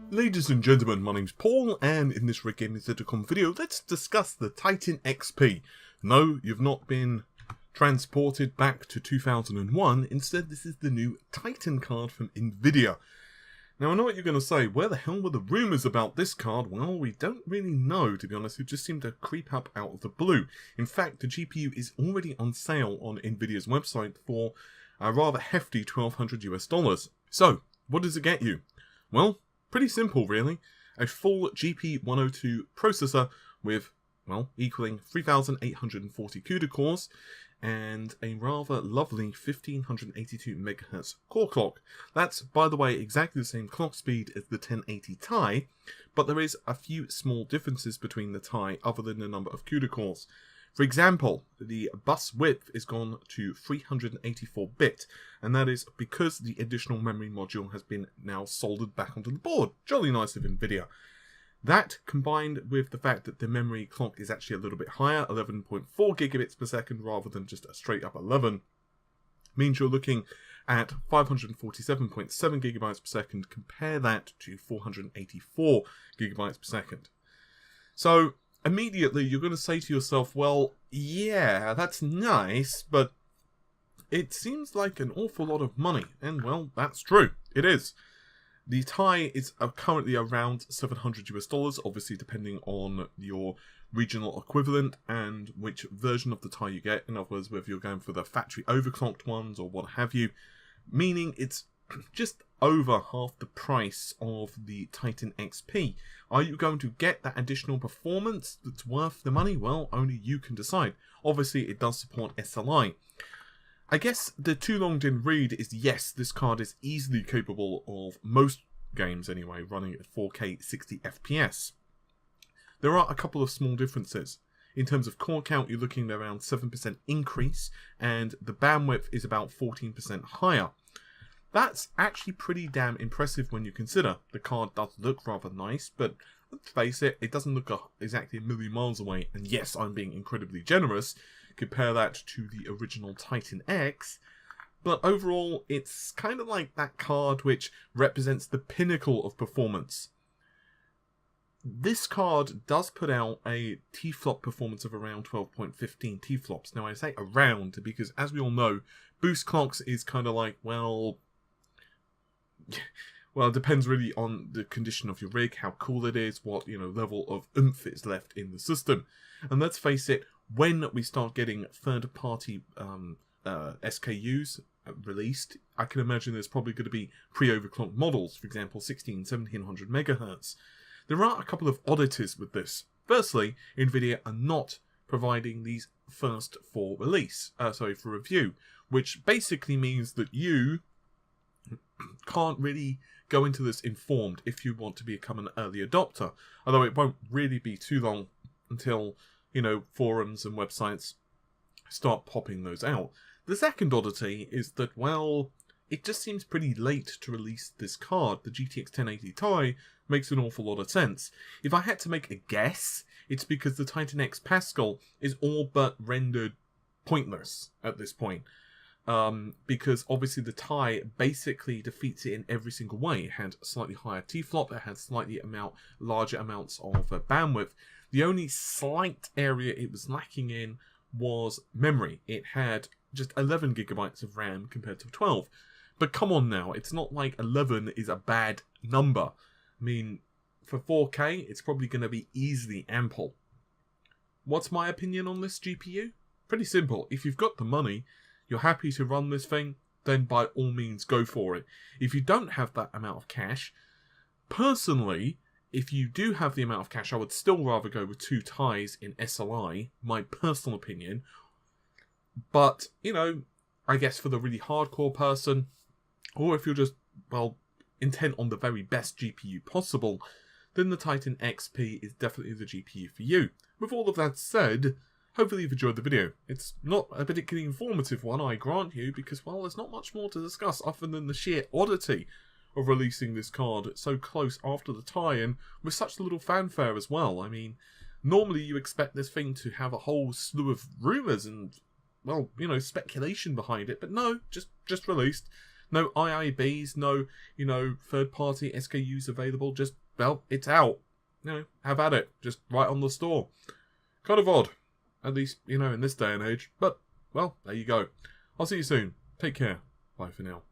Ladies and gentlemen, my name's Paul, and in this RedGaming.com video, let's discuss the Titan XP. No, you've not been transported back to 2001, instead this is the new Titan card from Nvidia. Now I know what you're going to say, where the hell were the rumours about this card? Well, we don't really know, to be honest, it just seemed to creep up out of the blue. In fact, the GPU is already on sale on Nvidia's website for a rather hefty $1,200 US. So, what does it get you? Well, pretty simple really. A full GP102 processor with, well, equaling 3,840 CUDA cores and a rather lovely 1582 MHz core clock. That's, by the way, exactly the same clock speed as the 1080 Ti, but there is a few small differences between the Ti other than the number of CUDA cores. For example, the bus width is gone to 384-bit, and that is because the additional memory module has been now soldered back onto the board. Jolly nice of Nvidia. That, combined with the fact that the memory clock is actually a little bit higher, 11.4 gigabits per second rather than just a straight up 11, means you're looking at 547.7 gigabytes per second. Compare that to 484 gigabytes per second. So, immediately you're going to say to yourself, well, yeah, that's nice, but it seems like an awful lot of money. And, well, that's true. It is. The Ti is currently around $700 US, obviously depending on your regional equivalent and which version of the Ti you get. In other words, whether you're going for the factory overclocked ones or what have you. Meaning it's just over half the price of the Titan XP. Are you going to get that additional performance that's worth the money? Well, only you can decide. Obviously, it does support SLI. I guess the too long didn't read is yes, this card is easily capable of most games anyway, running at 4K 60 FPS. There are a couple of small differences. In terms of core count, you're looking at around 7% increase, and the bandwidth is about 14% higher. That's actually pretty damn impressive when you consider the card does look rather nice, but let's face it, it doesn't look exactly a million miles away, and yes, I'm being incredibly generous. Compare that to the original Titan X, but overall, it's kind of like that card which represents the pinnacle of performance. This card does put out a T-flop performance of around 12.15 T-flops. Now I say around because, as we all know, boost clocks is kind of like, well, it depends really on the condition of your rig, how cool it is, what level of oomph is left in the system. And let's face it, when we start getting third-party SKUs released, I can imagine there's probably going to be pre-overclocked models, for example, 1700 megahertz. There are a couple of oddities with this. Firstly, Nvidia are not providing these first for review, which basically means that you can't really go into this informed if you want to become an early adopter, although it won't really be too long until forums and websites start popping those out. The second oddity is that, well, it just seems pretty late to release this card. The GTX 1080 Ti makes an awful lot of sense. If I had to make a guess, it's because the Titan X Pascal is all but rendered pointless at this point. Because obviously the Ti basically defeats it in every single way. It had slightly higher T-flop, it had slightly larger amounts of bandwidth. The only slight area it was lacking in was memory. It had just 11 gigabytes of RAM compared to 12. But come on now, it's not like 11 is a bad number. I mean, for 4K, it's probably going to be easily ample. What's my opinion on this GPU? Pretty simple. If you've got the money, you're happy to run this thing, then by all means go for it. If you don't have that amount of cash, personally, if you do have the amount of cash, I would still rather go with two Tis in SLI, my personal opinion. But, I guess for the really hardcore person, or if you're just, intent on the very best GPU possible, then the Titan XP is definitely the GPU for you. With all of that said, hopefully you've enjoyed the video. It's not a particularly informative one, I grant you, because, well, there's not much more to discuss other than the sheer oddity of releasing this card so close after the tie-in with such little fanfare as well. I mean, normally you expect this thing to have a whole slew of rumours and, well, speculation behind it, but no, just released. No IIBs, no, third-party SKUs available. Just, well, it's out. Have at it. Just right on the store. Kind of odd. At least, in this day and age. But, well, there you go. I'll see you soon. Take care. Bye for now.